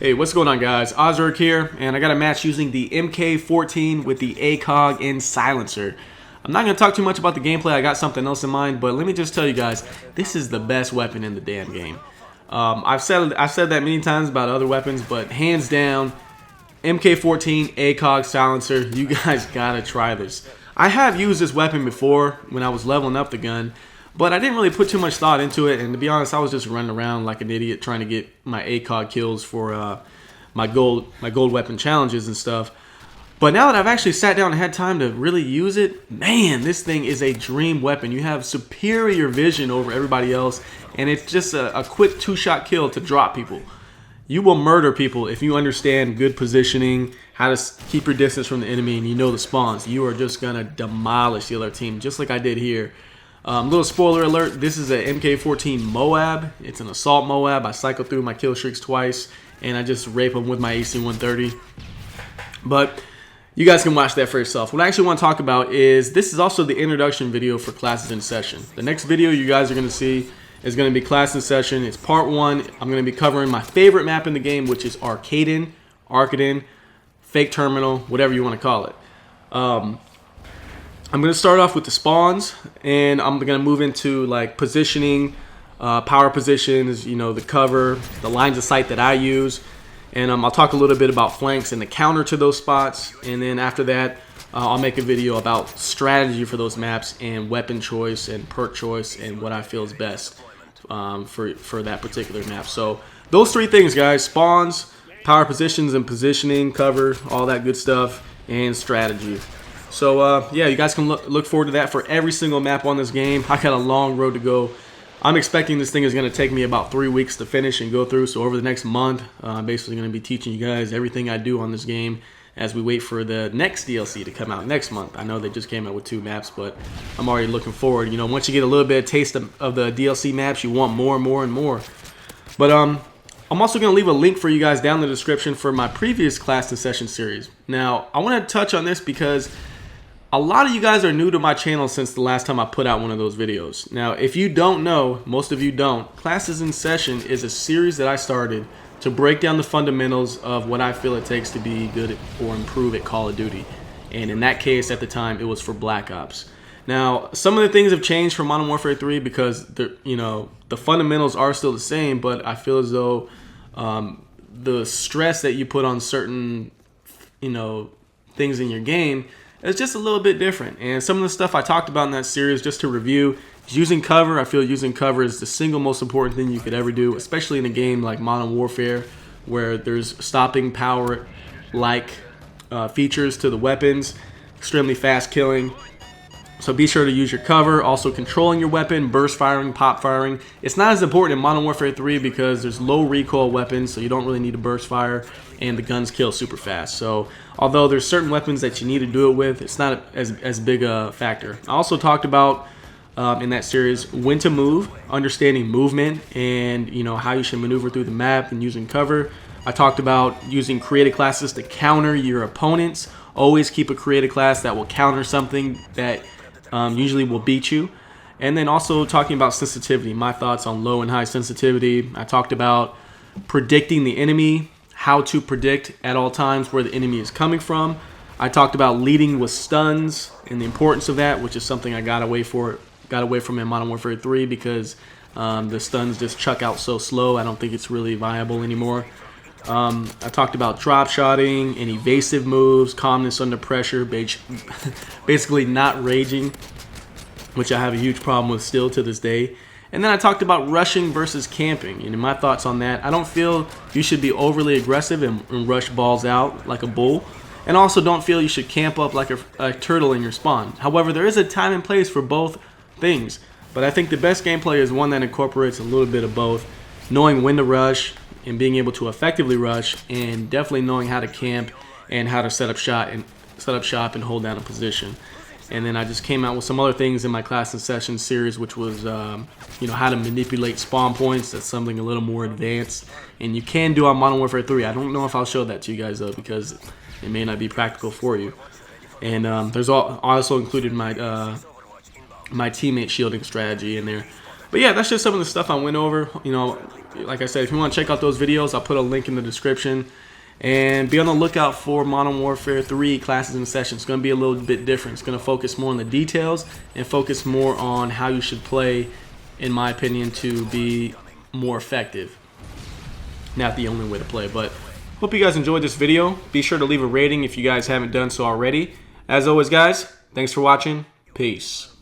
Hey, what's going on, guys? Ozark here, and I got a match using the MK14 with the ACOG and silencer. I'm not going to talk too much about the gameplay. I got something else in mind, but let me just tell you guys, this is the best weapon in the damn game. I've said that many times about other weapons, but hands down, MK14 ACOG silencer, you guys gotta try this. I have used this weapon before when I was leveling up the gun, but I didn't really put too much thought into it, and to be honest, I was just running around like an idiot trying to get my ACOG kills for my gold weapon challenges and stuff. But now that I've actually sat down and had time to really use it, man, this thing is a dream weapon. You have superior vision over everybody else, and it's just a quick two-shot kill to drop people. You will murder people if you understand good positioning, how to keep your distance from the enemy, and you know the spawns. You are just going to demolish the other team, just like I did here. Little spoiler alert, this is a MK14 MOAB. It's an assault MOAB. I cycle through my kill streaks twice, and I just rape them with my AC-130. But you guys can watch that for yourself. What I actually want to talk about is, this is also the introduction video for Classes in Session. The next video you guys are going to see is going to be Class in Session. It's part 1. I'm going to be covering my favorite map in the game, which is Arcadin, Fake Terminal, whatever you want to call it. I'm going to start off with the spawns, and I'm going to move into like positioning, power positions, you know, the cover, the lines of sight that I use, and I'll talk a little bit about flanks and the counter to those spots, and then after that, I'll make a video about strategy for those maps and weapon choice and perk choice and what I feel is best for that particular map. So those 3 things, guys: spawns, power positions and positioning, cover, all that good stuff, and strategy. So yeah, you guys can look forward to that for every single map on this game. I got a long road to go. I'm expecting this thing is going to take me about 3 weeks to finish and go through. So over the next month, I'm basically going to be teaching you guys everything I do on this game as we wait for the next DLC to come out next month. I know they just came out with 2 maps, but I'm already looking forward. You know, once you get a little bit of taste of the DLC maps, you want more and more and more. But I'm also going to leave a link for you guys down in the description for my previous Class in Session series. Now, I want to touch on this because a lot of you guys are new to my channel since the last time I put out one of those videos. Now, if you don't know, most of you don't, Classes in Session is a series that I started to break down the fundamentals of what I feel it takes to be good or improve at Call of Duty. And in that case, at the time, it was for Black Ops. Now, some of the things have changed for Modern Warfare 3 because the fundamentals are still the same, but I feel as though the stress that you put on certain things in your game, it's just a little bit different. And some of the stuff I talked about in that series, just to review, is using cover. I feel using cover is the single most important thing you could ever do, especially in a game like Modern Warfare, where there's stopping power like features to the weapons, extremely fast killing. So be sure to use your cover. Also controlling your weapon, burst firing, pop firing. It's not as important in Modern Warfare 3 because there's low recoil weapons, so you don't really need to burst fire, and the guns kill super fast. So although there's certain weapons that you need to do it with, it's not as big a factor. I also talked about in that series when to move, understanding movement, and how you should maneuver through the map and using cover. I talked about using creative classes to counter your opponents. Always keep a creative class that will counter something that usually will beat you. And then also talking about sensitivity, my thoughts on low and high sensitivity. I talked about predicting the enemy, how to predict at all times where the enemy is coming from. I talked about leading with stuns and the importance of that, which is something I got away from in Modern Warfare 3 because the stuns just chuck out so slow. I don't think it's really viable anymore. I talked about drop shotting and evasive moves, calmness under pressure, basically not raging, which I have a huge problem with still to this day. And then I talked about rushing versus camping, and my thoughts on that. I don't feel you should be overly aggressive and rush balls out like a bull, and also don't feel you should camp up like a turtle in your spawn. However, there is a time and place for both things, but I think the best gameplay is one that incorporates a little bit of both, knowing when to rush and being able to effectively rush, and definitely knowing how to camp and how to set up shop and hold down a position. And then I just came out with some other things in my Class in Session series, which was how to manipulate spawn points. That's something a little more advanced, and you can do on Modern Warfare 3. I don't know if I'll show that to you guys though, because it may not be practical for you. And there's also included my teammate shielding strategy in there. But yeah, that's just some of the stuff I went over. like I said, if you want to check out those videos, I'll put a link in the description. And be on the lookout for Modern Warfare 3 classes and sessions. It's going to be a little bit different. It's going to focus more on the details and focus more on how you should play, in my opinion, to be more effective. Not the only way to play, but hope you guys enjoyed this video. Be sure to leave a rating if you guys haven't done so already. As always, guys, thanks for watching. Peace.